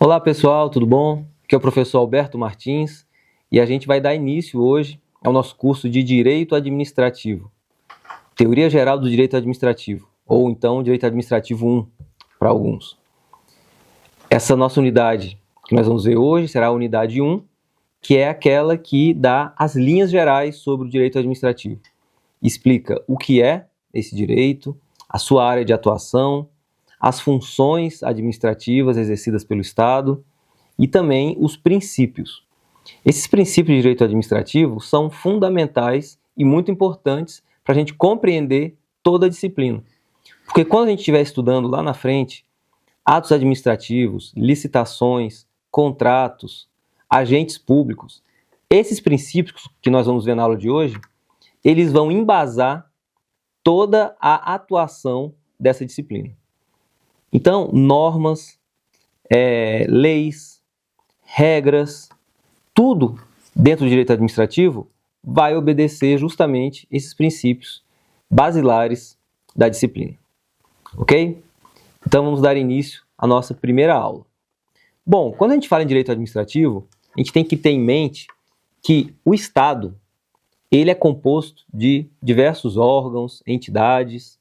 Olá pessoal, tudo bom? Aqui é o professor Alberto Martins e a gente vai dar início hoje ao nosso curso de Direito Administrativo, Teoria Geral do Direito Administrativo, ou então Direito Administrativo 1 para alguns. Essa nossa unidade que nós vamos ver hoje será a unidade 1, que é aquela que dá as linhas gerais sobre o direito administrativo. Explica o que é esse direito, a sua área de atuação, as funções administrativas exercidas pelo Estado e também os princípios. Esses princípios de direito administrativo são fundamentais e muito importantes para a gente compreender toda a disciplina. Porque quando a gente estiver estudando lá na frente, atos administrativos, licitações, contratos, agentes públicos, esses princípios que nós vamos ver na aula de hoje, eles vão embasar toda a atuação dessa disciplina. Então, normas, leis, regras, tudo dentro do direito administrativo vai obedecer justamente esses princípios basilares da disciplina. Ok? Então, vamos dar início à nossa primeira aula. Bom, quando a gente fala em direito administrativo, a gente tem que ter em mente que o Estado, ele é composto de diversos órgãos, entidades,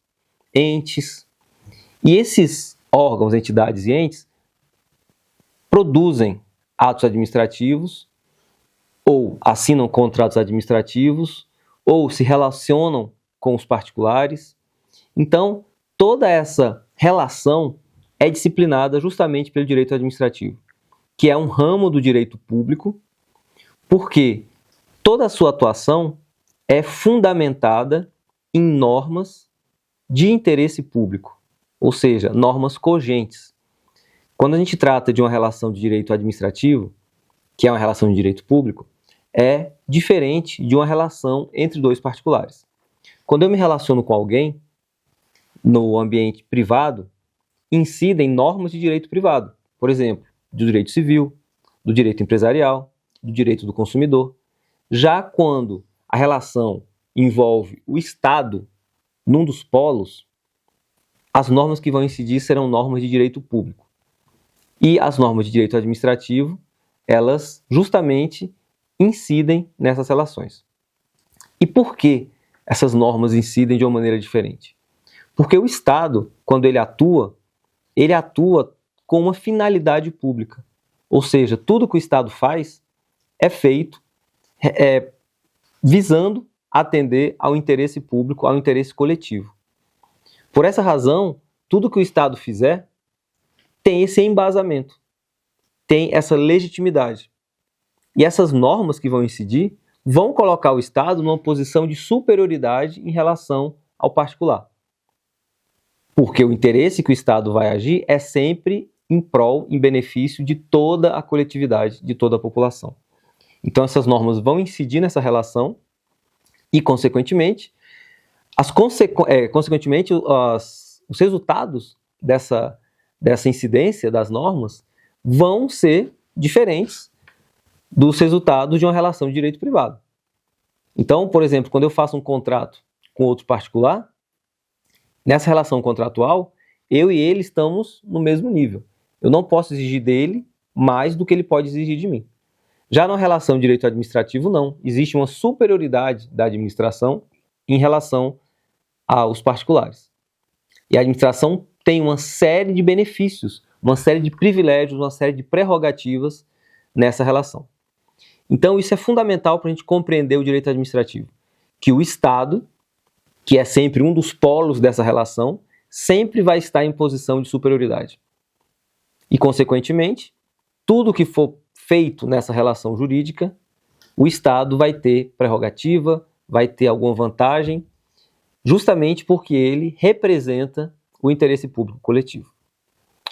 entes, e esses órgãos, entidades e entes produzem atos administrativos ou assinam contratos administrativos ou se relacionam com os particulares. Então, toda essa relação é disciplinada justamente pelo direito administrativo, que é um ramo do direito público, porque toda a sua atuação é fundamentada em normas de interesse público, ou seja, normas cogentes. Quando a gente trata de uma relação de direito administrativo, que é uma relação de direito público, é diferente de uma relação entre dois particulares. Quando eu me relaciono com alguém no ambiente privado, incidem normas de direito privado, por exemplo, do direito civil, do direito empresarial, do direito do consumidor. Já quando a relação envolve o Estado num dos polos, as normas que vão incidir serão normas de direito público. E as normas de direito administrativo, elas justamente incidem nessas relações. E por que essas normas incidem de uma maneira diferente? Porque o Estado, quando ele atua com uma finalidade pública. Ou seja, tudo que o Estado faz é feito visando atender ao interesse público, ao interesse coletivo. Por essa razão, tudo que o Estado fizer tem esse embasamento, tem essa legitimidade. E essas normas que vão incidir vão colocar o Estado numa posição de superioridade em relação ao particular. Porque o interesse que o Estado vai agir é sempre em prol, em benefício de toda a coletividade, de toda a população. Então essas normas vão incidir nessa relação e, consequentemente, os resultados dessa incidência das normas vão ser diferentes dos resultados de uma relação de direito privado. Então, por exemplo, quando eu faço um contrato com outro particular, nessa relação contratual, eu e ele estamos no mesmo nível. Eu não posso exigir dele mais do que ele pode exigir de mim. Já na relação de direito administrativo, não. Existe uma superioridade da administração em relação aos particulares. E a administração tem uma série de benefícios, uma série de privilégios, uma série de prerrogativas nessa relação. Então isso é fundamental para a gente compreender o direito administrativo, que o Estado, que é sempre um dos polos dessa relação, sempre vai estar em posição de superioridade. E, consequentemente, tudo que for feito nessa relação jurídica, o Estado vai ter prerrogativa, vai ter alguma vantagem, justamente porque ele representa o interesse público coletivo.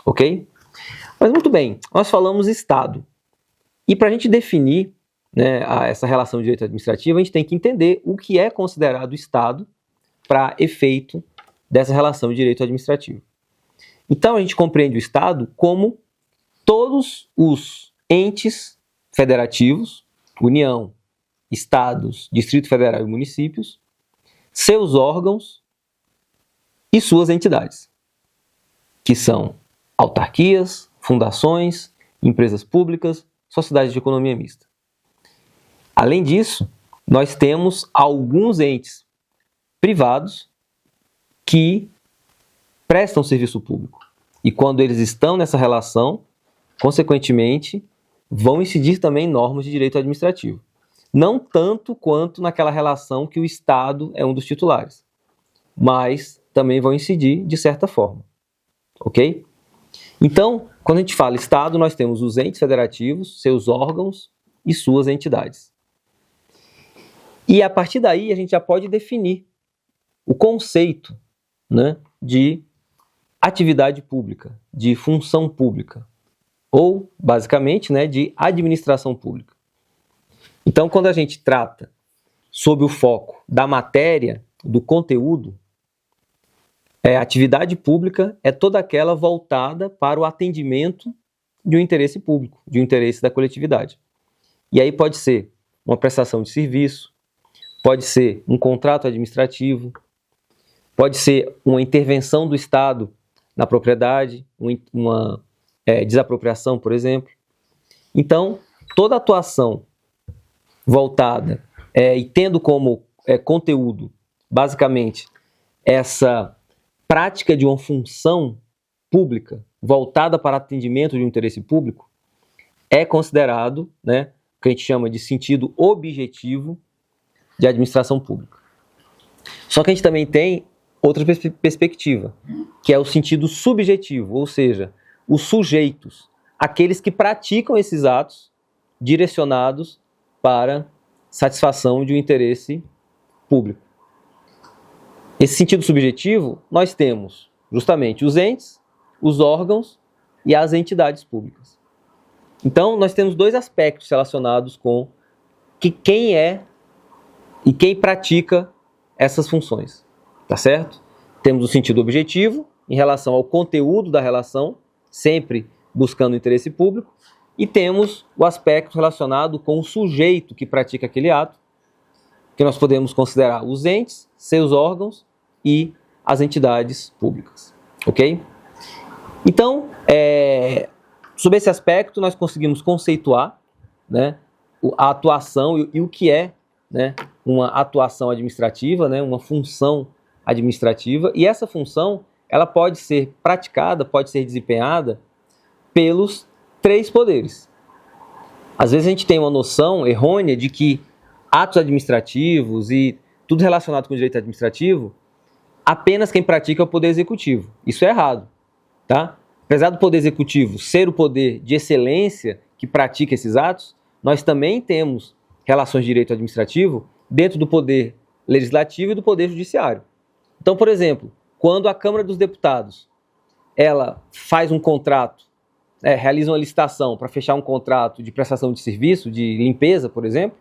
Ok? Mas muito bem, nós falamos Estado. E para a gente definir, essa relação de direito administrativo, a gente tem que entender o que é considerado Estado para efeito dessa relação de direito administrativo. Então a gente compreende o Estado como todos os entes federativos, União, Estados, Distrito Federal e municípios, seus órgãos e suas entidades, que são autarquias, fundações, empresas públicas, sociedades de economia mista. Além disso, nós temos alguns entes privados que prestam serviço público. E quando eles estão nessa relação, consequentemente, vão incidir também normas de direito administrativo. Não tanto quanto naquela relação que o Estado é um dos titulares, mas também vão incidir de certa forma. Ok? Então, quando a gente fala Estado, nós temos os entes federativos, seus órgãos e suas entidades. E a partir daí a gente já pode definir o conceito, né, de atividade pública, de função pública, ou, basicamente, né, de administração pública. Então, quando a gente trata sob o foco da matéria, do conteúdo, atividade pública é toda aquela voltada para o atendimento de um interesse público, de um interesse da coletividade. E aí pode ser uma prestação de serviço, pode ser um contrato administrativo, pode ser uma intervenção do Estado na propriedade, uma desapropriação, por exemplo. Então, toda atuação voltada e tendo como conteúdo, basicamente, essa prática de uma função pública voltada para atendimento de um interesse público, é considerado, né, o que a gente chama de sentido objetivo de administração pública. Só que a gente também tem outra perspectiva, que é o sentido subjetivo, ou seja, os sujeitos, aqueles que praticam esses atos direcionados para satisfação de um interesse público. Esse sentido subjetivo, nós temos justamente os entes, os órgãos e as entidades públicas. Então, nós temos dois aspectos relacionados com quem é e quem pratica essas funções, tá certo? Temos o sentido objetivo, em relação ao conteúdo da relação, sempre buscando o interesse público, e temos o aspecto relacionado com o sujeito que pratica aquele ato, que nós podemos considerar os entes, seus órgãos e as entidades públicas, ok? Então, sob esse aspecto, nós conseguimos conceituar, né, a atuação e o que é, né, uma atuação administrativa, né, uma função administrativa, e essa função ela pode ser praticada, pode ser desempenhada pelos três poderes. Às vezes a gente tem uma noção errônea de que atos administrativos e tudo relacionado com o direito administrativo, apenas quem pratica é o Poder Executivo. Isso é errado, tá? Apesar do Poder Executivo ser o poder de excelência que pratica esses atos, nós também temos relações de direito administrativo dentro do Poder Legislativo e do Poder Judiciário. Então, por exemplo, quando a Câmara dos Deputados ela faz um contrato, realiza uma licitação para fechar um contrato de prestação de serviço, de limpeza, por exemplo,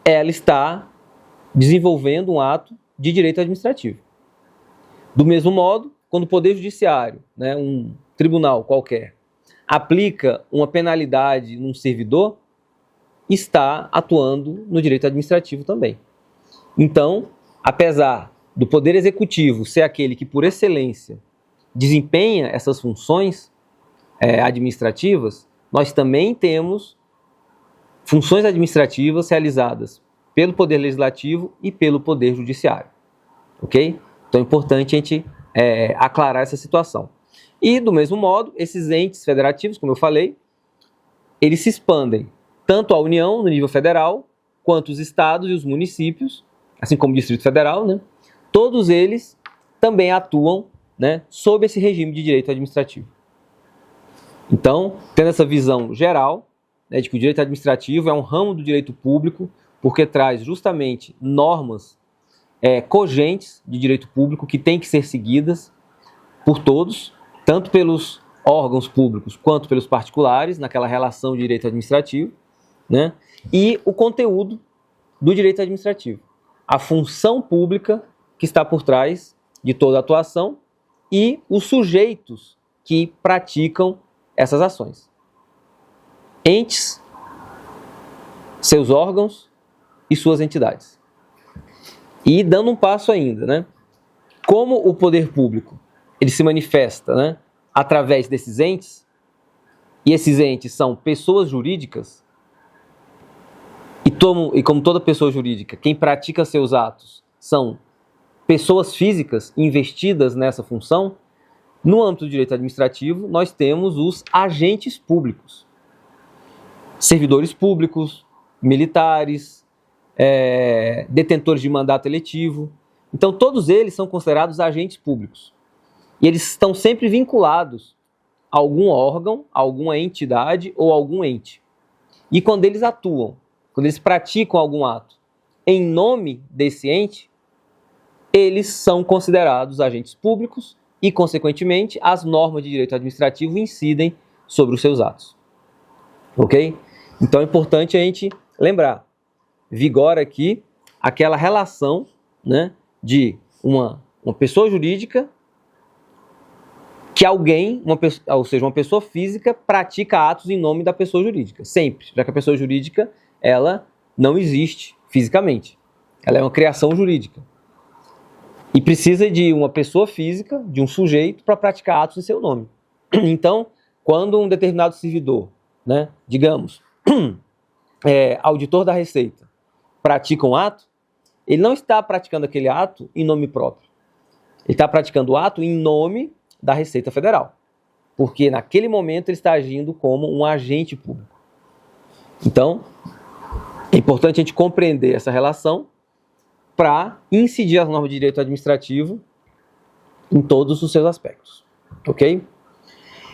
ela está desenvolvendo um ato de direito administrativo. Do mesmo modo, quando o Poder Judiciário, né, um tribunal qualquer, aplica uma penalidade num servidor, está atuando no direito administrativo também. Então, apesar do Poder Executivo ser aquele que, por excelência, desempenha essas funções administrativas, nós também temos funções administrativas realizadas pelo Poder Legislativo e pelo Poder Judiciário. Ok? Então é importante a gente aclarar essa situação. E, do mesmo modo, esses entes federativos, como eu falei, eles se expandem tanto a União, no nível federal, quanto os estados e os municípios, assim como o Distrito Federal, né? Todos eles também atuam, né, sob esse regime de direito administrativo. Então, tendo essa visão geral, né, de que o direito administrativo é um ramo do direito público, porque traz justamente normas cogentes de direito público que têm que ser seguidas por todos, tanto pelos órgãos públicos quanto pelos particulares, naquela relação de direito administrativo, né? E o conteúdo do direito administrativo, a função pública que está por trás de toda a atuação e os sujeitos que praticam essas ações. Entes, seus órgãos e suas entidades. E dando um passo ainda, né? Como o poder público ele se manifesta, né, através desses entes, e esses entes são pessoas jurídicas, e como toda pessoa jurídica, quem pratica seus atos são pessoas físicas investidas nessa função, no âmbito do direito administrativo, nós temos os agentes públicos, servidores públicos, militares, detentores de mandato eletivo. Então, todos eles são considerados agentes públicos. E eles estão sempre vinculados a algum órgão, a alguma entidade ou algum ente. E quando eles atuam, quando eles praticam algum ato em nome desse ente, eles são considerados agentes públicos e, consequentemente, as normas de direito administrativo incidem sobre os seus atos. Ok? Então é importante a gente lembrar. Vigora aqui aquela relação, né, de uma pessoa jurídica que alguém, ou seja, uma pessoa física, pratica atos em nome da pessoa jurídica. Sempre. Já que a pessoa jurídica, ela não existe fisicamente. Ela é uma criação jurídica. E precisa de uma pessoa física, de um sujeito, para praticar atos em seu nome. Então, quando um determinado servidor, né, digamos, auditor da Receita, pratica um ato, ele não está praticando aquele ato em nome próprio. Ele está praticando o ato em nome da Receita Federal. Porque naquele momento ele está agindo como um agente público. Então, é importante a gente compreender essa relação para incidir as normas de direito administrativo em todos os seus aspectos. Ok?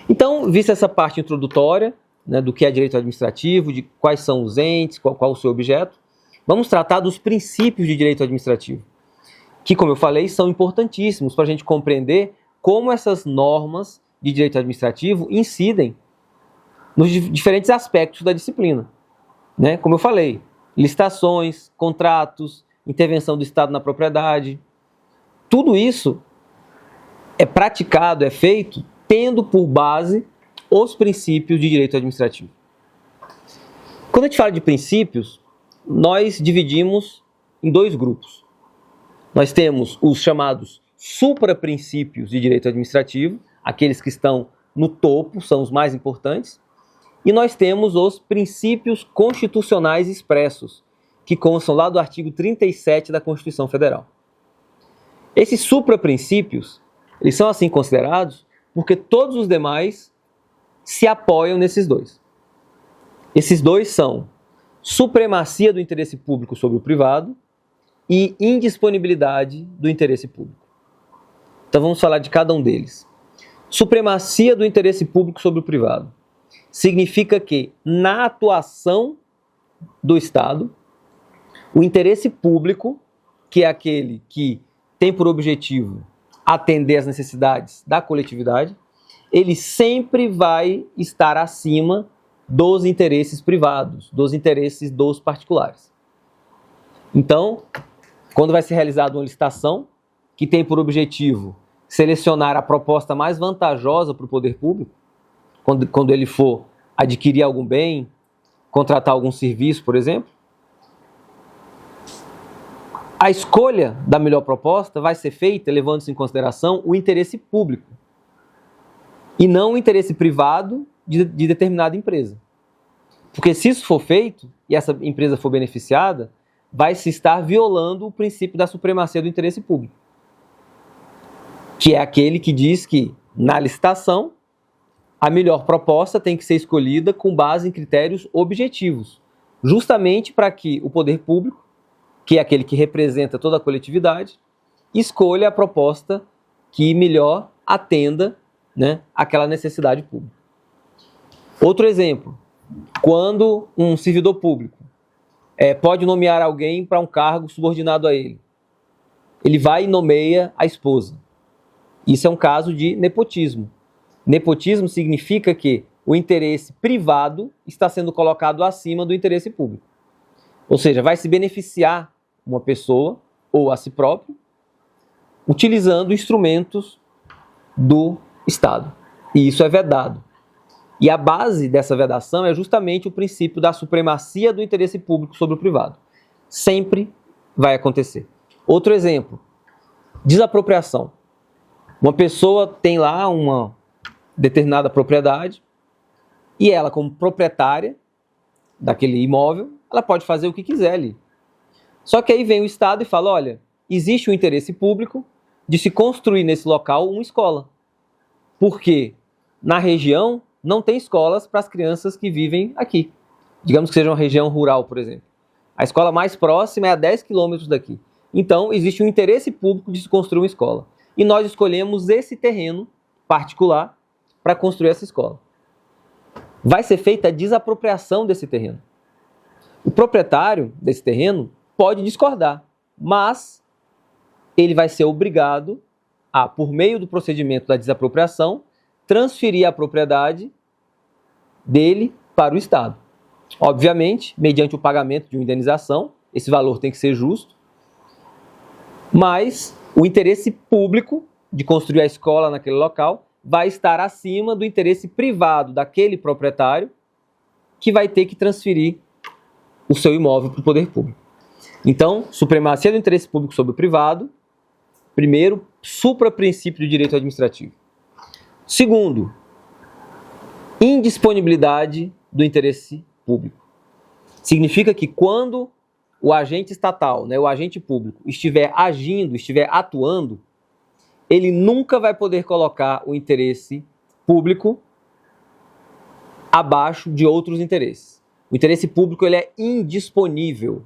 Então, vista essa parte introdutória, né, do que é direito administrativo, de quais são os entes, qual o seu objeto, vamos tratar dos princípios de direito administrativo, que, como eu falei, são importantíssimos para a gente compreender como essas normas de direito administrativo incidem nos diferentes aspectos da disciplina. Né? Como eu falei, licitações, contratos, intervenção do Estado na propriedade, tudo isso é praticado, é feito, tendo por base os princípios de direito administrativo. Quando a gente fala de princípios, nós dividimos em dois grupos. Nós temos os chamados supraprincípios de direito administrativo, aqueles que estão no topo, são os mais importantes, e nós temos os princípios constitucionais expressos, que constam lá do artigo 37 da Constituição Federal. Esses supraprincípios, eles são assim considerados porque todos os demais se apoiam nesses dois. Esses dois são supremacia do interesse público sobre o privado e indisponibilidade do interesse público. Então vamos falar de cada um deles. Supremacia do interesse público sobre o privado significa que, na atuação do Estado, o interesse público, que é aquele que tem por objetivo atender às necessidades da coletividade, ele sempre vai estar acima dos interesses privados, dos interesses dos particulares. Então, quando vai ser realizada uma licitação que tem por objetivo selecionar a proposta mais vantajosa para o poder público, quando ele for adquirir algum bem, contratar algum serviço, por exemplo, a escolha da melhor proposta vai ser feita levando-se em consideração o interesse público e não o interesse privado de determinada empresa. Porque se isso for feito e essa empresa for beneficiada, vai se estar violando o princípio da supremacia do interesse público, que é aquele que diz que, na licitação, a melhor proposta tem que ser escolhida com base em critérios objetivos, justamente para que o poder público, que é aquele que representa toda a coletividade, escolha a proposta que melhor atenda, né, aquela necessidade pública. Outro exemplo, quando um servidor público pode nomear alguém para um cargo subordinado a ele, ele vai e nomeia a esposa. Isso é um caso de nepotismo. Nepotismo significa que o interesse privado está sendo colocado acima do interesse público. Ou seja, vai se beneficiar uma pessoa ou a si próprio utilizando instrumentos do Estado. E isso é vedado. E a base dessa vedação é justamente o princípio da supremacia do interesse público sobre o privado. Sempre vai acontecer. Outro exemplo, desapropriação. Uma pessoa tem lá uma determinada propriedade E ela, como proprietária daquele imóvel, ela pode fazer o que quiser ali. Só que aí vem o Estado e fala, olha, existe um interesse público de se construir nesse local uma escola. Porque na região não tem escolas para as crianças que vivem aqui. Digamos que seja uma região rural, por exemplo. A escola mais próxima é a 10 quilômetros daqui. Então, existe um interesse público de se construir uma escola. E nós escolhemos esse terreno particular para construir essa escola. Vai ser feita a desapropriação desse terreno. O proprietário desse terreno pode discordar, mas ele vai ser obrigado a, por meio do procedimento da desapropriação, transferir a propriedade dele para o Estado. Obviamente, mediante o pagamento de uma indenização, esse valor tem que ser justo, mas o interesse público de construir a escola naquele local vai estar acima do interesse privado daquele proprietário que vai ter que transferir o seu imóvel para o poder público. Então, supremacia do interesse público sobre o privado. Primeiro, supraprincípio do direito administrativo. Segundo, indisponibilidade do interesse público. Significa que quando o agente estatal, o agente público, estiver agindo, estiver atuando, ele nunca vai poder colocar o interesse público abaixo de outros interesses. O interesse público ele é indisponível.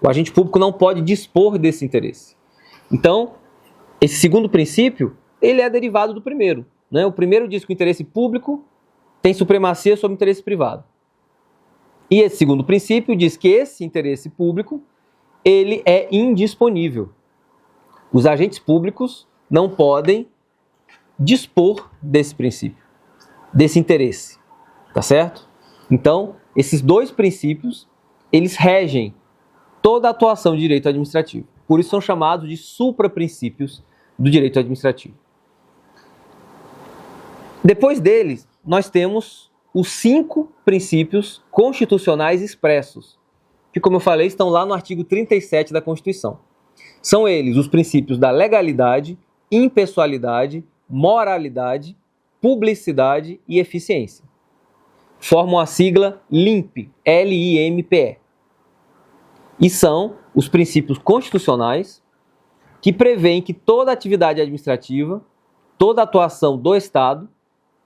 O agente público não pode dispor desse interesse. Então, esse segundo princípio, ele é derivado do primeiro. O primeiro diz que o interesse público tem supremacia sobre o interesse privado. E esse segundo princípio diz que esse interesse público, ele é indisponível. Os agentes públicos não podem dispor desse princípio, desse interesse, tá certo? Então, esses dois princípios, eles regem toda a atuação de direito administrativo. Por isso são chamados de supraprincípios do direito administrativo. Depois deles, nós temos os 5 princípios constitucionais expressos, que, como eu falei, estão lá no artigo 37 da Constituição. São eles os princípios da legalidade, impessoalidade, moralidade, publicidade e eficiência. Formam a sigla LIMPE, L-I-M-P-E. E são os princípios constitucionais que prevêem que toda atividade administrativa, toda atuação do Estado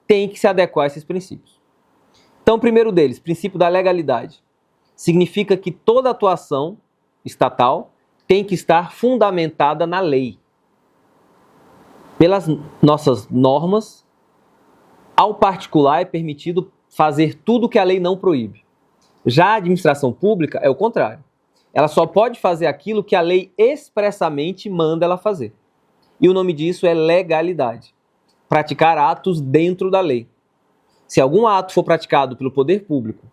tem que se adequar a esses princípios. Então, o primeiro deles, princípio da legalidade, significa que toda atuação estatal tem que estar fundamentada na lei. Pelas nossas normas, ao particular é permitido fazer tudo que a lei não proíbe. Já a administração pública é o contrário. Ela só pode fazer aquilo que a lei expressamente manda ela fazer. E o nome disso é legalidade. Praticar atos dentro da lei. Se algum ato for praticado pelo poder público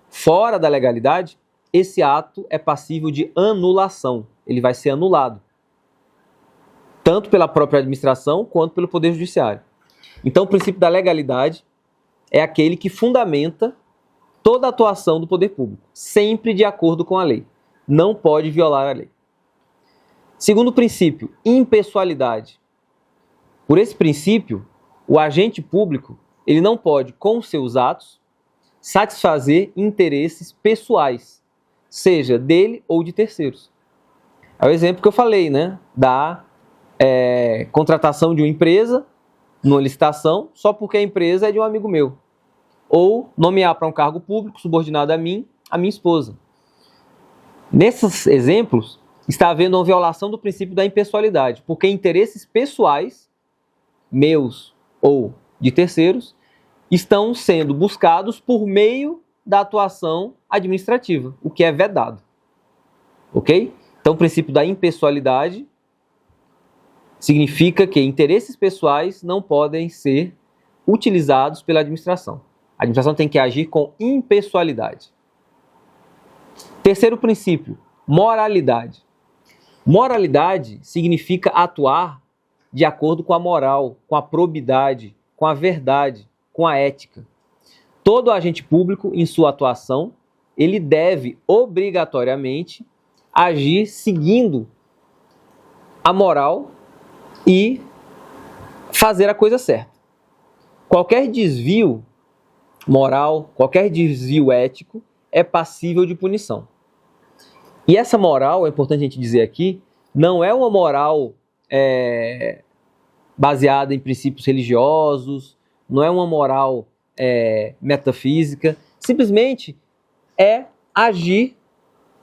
fora da legalidade, esse ato é passível de anulação. Ele vai ser anulado. Tanto pela própria administração quanto pelo poder judiciário. Então, o princípio da legalidade é aquele que fundamenta toda a atuação do poder público, sempre de acordo com a lei. Não pode violar a lei. Segundo princípio, impessoalidade. Por esse princípio, o agente público ele não pode, com seus atos, satisfazer interesses pessoais, seja dele ou de terceiros. É o exemplo que eu falei, da contratação de uma empresa numa licitação só porque a empresa é de um amigo meu. Ou nomear para um cargo público subordinado a mim, a minha esposa. Nesses exemplos, está havendo uma violação do princípio da impessoalidade, porque interesses pessoais, meus ou de terceiros, estão sendo buscados por meio da atuação administrativa, o que é vedado. Ok? Então, o princípio da impessoalidade significa que interesses pessoais não podem ser utilizados pela administração. A administração tem que agir com impessoalidade. Terceiro princípio, moralidade. Moralidade significa atuar de acordo com a moral, com a probidade, com a verdade, com a ética. Todo agente público, em sua atuação, ele deve obrigatoriamente agir seguindo a moral e fazer a coisa certa. Qualquer desvio moral, qualquer desvio ético é passível de punição. E essa moral, é importante a gente dizer aqui, não é uma moral baseada em princípios religiosos, não é uma moral metafísica, simplesmente é agir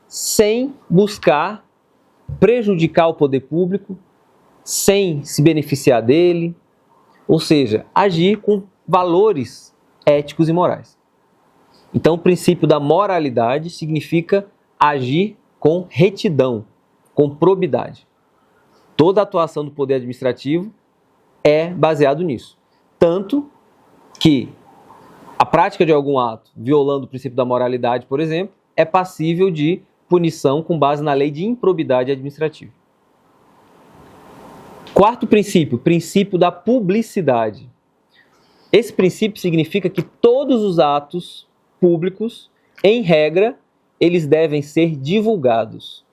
sem buscar prejudicar o poder público, sem se beneficiar dele, ou seja, agir com valores éticos e morais. Então, o princípio da moralidade significa agir com retidão, com probidade. Toda a atuação do poder administrativo é baseado nisso. Tanto que a prática de algum ato violando o princípio da moralidade, por exemplo, é passível de punição com base na lei de improbidade administrativa. Quarto princípio, princípio da publicidade. Esse princípio significa que todos os atos públicos, em regra, eles devem ser divulgados.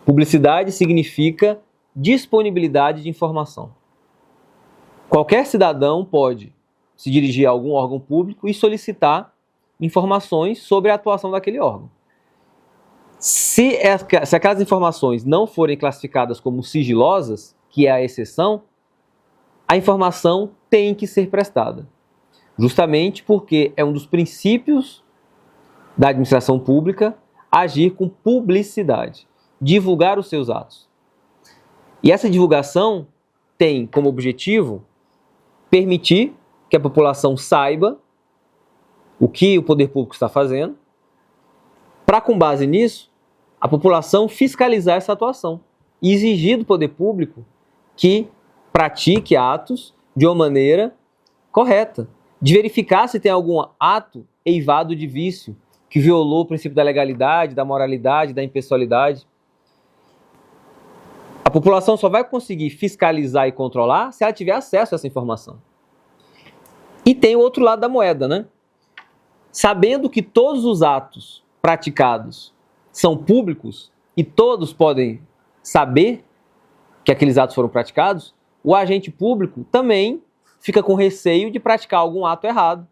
Publicidade significa disponibilidade de informação. Qualquer cidadão pode se dirigir a algum órgão público e solicitar informações sobre a atuação daquele órgão. Se aquelas informações não forem classificadas como sigilosas, que é a exceção, a informação tem que ser prestada. Justamente porque é um dos princípios da administração pública agir com publicidade, divulgar os seus atos. E essa divulgação tem como objetivo permitir que a população saiba o que o poder público está fazendo, para, com base nisso, a população fiscalizar essa atuação e exigir do poder público que pratique atos de uma maneira correta, de verificar se tem algum ato eivado de vício, que violou o princípio da legalidade, da moralidade, da impessoalidade. A população só vai conseguir fiscalizar e controlar se ela tiver acesso a essa informação. E tem o outro lado da moeda, né? Sabendo que todos os atos praticados são públicos e todos podem saber que aqueles atos foram praticados, o agente público também fica com receio de praticar algum ato errado,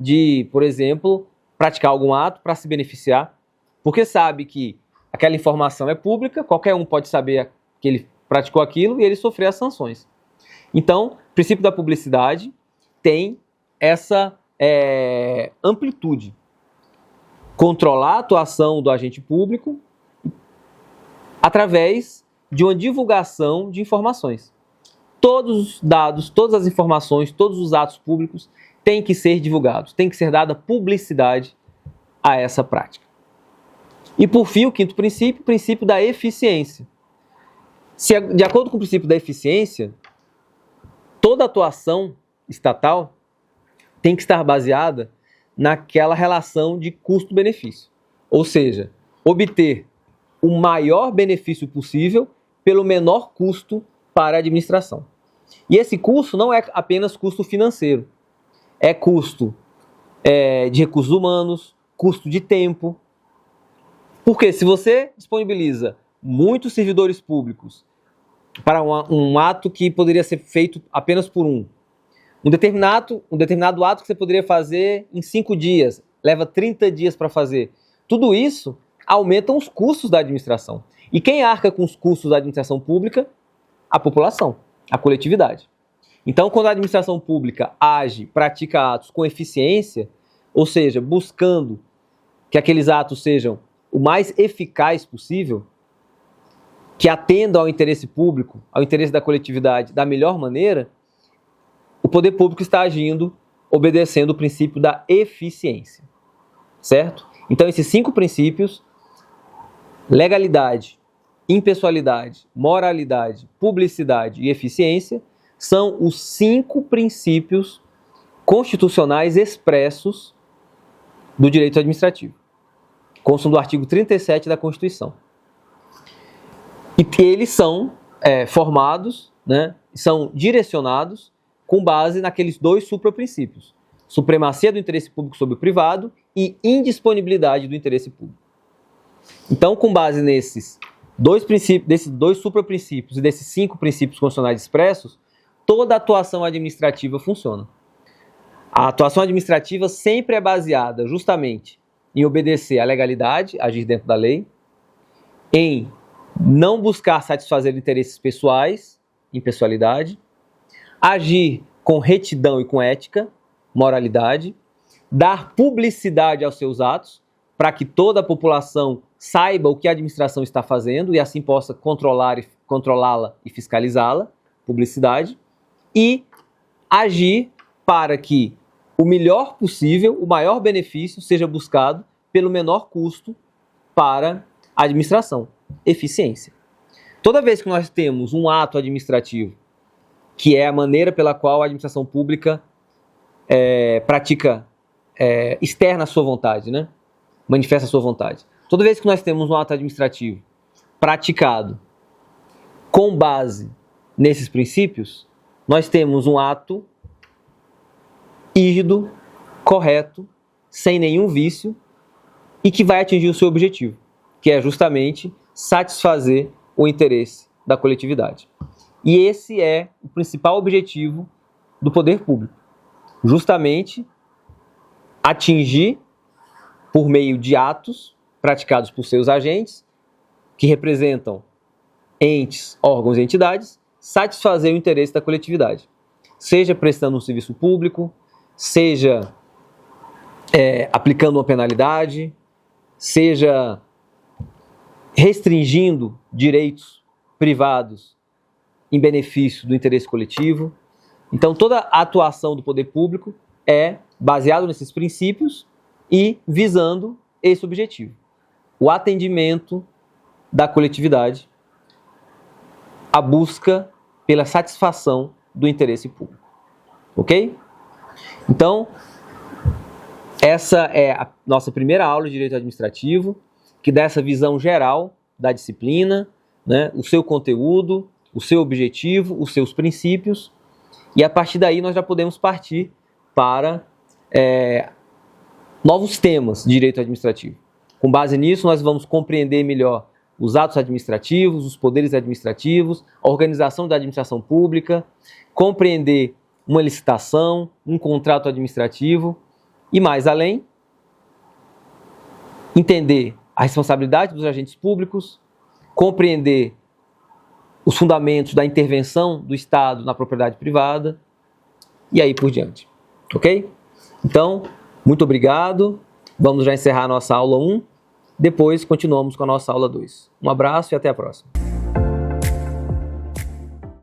de, por exemplo, praticar algum ato para se beneficiar, porque sabe que aquela informação é pública, qualquer um pode saber que ele praticou aquilo e ele sofrer as sanções. Então, o princípio da publicidade tem essa amplitude. Controlar a atuação do agente público através de uma divulgação de informações. Todos os dados, todas as informações, todos os atos públicos têm que ser divulgados, tem que ser dada publicidade a essa prática. E por fim, o quinto princípio, o princípio da eficiência. De acordo com o princípio da eficiência, toda atuação estatal tem que estar baseada naquela relação de custo-benefício. Ou seja, obter o maior benefício possível pelo menor custo para a administração. E esse custo não é apenas custo financeiro, é custo de recursos humanos, custo de tempo. Porque se você disponibiliza muitos servidores públicos para um ato que poderia ser feito apenas por um determinado ato que você poderia fazer em 5 dias, leva 30 dias para fazer. Tudo isso aumenta os custos da administração. E quem arca com os custos da administração pública? A população, a coletividade. Então, quando a administração pública age, pratica atos com eficiência, ou seja, buscando que aqueles atos sejam o mais eficaz possível, que atendam ao interesse público, ao interesse da coletividade da melhor maneira, o poder público está agindo obedecendo o princípio da eficiência, certo? Então, esses 5 princípios, legalidade, impessoalidade, moralidade, publicidade e eficiência, são os 5 princípios constitucionais expressos do direito administrativo, constam do artigo 37 da Constituição. E eles são formados, né, são direcionados com base naqueles 2 supraprincípios: supremacia do interesse público sobre o privado e indisponibilidade do interesse público. Então, com base nesses 2 princípios, desses 2 supraprincípios e desses 5 princípios constitucionais expressos, toda a atuação administrativa funciona. A atuação administrativa sempre é baseada justamente em obedecer à legalidade, agir dentro da lei, em não buscar satisfazer interesses pessoais, impessoalidade, agir com retidão e com ética, moralidade, dar publicidade aos seus atos, para que toda a população saiba o que a administração está fazendo e assim possa controlá-la e fiscalizá-la, publicidade, e agir para que o melhor possível, o maior benefício seja buscado pelo menor custo para a administração, eficiência. Toda vez que nós temos um ato administrativo, que é a maneira pela qual a administração pública externa a sua vontade, né? Manifesta a sua vontade. Toda vez que nós temos um ato administrativo praticado com base nesses princípios, nós temos um ato rígido, correto, sem nenhum vício e que vai atingir o seu objetivo, que é justamente satisfazer o interesse da coletividade. E esse é o principal objetivo do poder público, justamente atingir, por meio de atos praticados por seus agentes, que representam entes, órgãos e entidades, satisfazer o interesse da coletividade, seja prestando um serviço público, seja aplicando uma penalidade, seja restringindo direitos privados em benefício do interesse coletivo. Então, toda a atuação do poder público é baseada nesses princípios e visando esse objetivo, o atendimento da coletividade, a busca pela satisfação do interesse público. Ok? Então, essa é a nossa primeira aula de Direito Administrativo, que dá essa visão geral da disciplina, né, o seu conteúdo, o seu objetivo, os seus princípios, e a partir daí nós já podemos partir para novos temas de Direito Administrativo. Com base nisso, nós vamos compreender melhor os atos administrativos, os poderes administrativos, a organização da administração pública, compreender uma licitação, um contrato administrativo e, mais além, entender a responsabilidade dos agentes públicos, compreender os fundamentos da intervenção do Estado na propriedade privada e aí por diante. Ok? Então, muito obrigado. Vamos já encerrar a nossa aula 1. Depois continuamos com a nossa aula 2. Um abraço e até a próxima.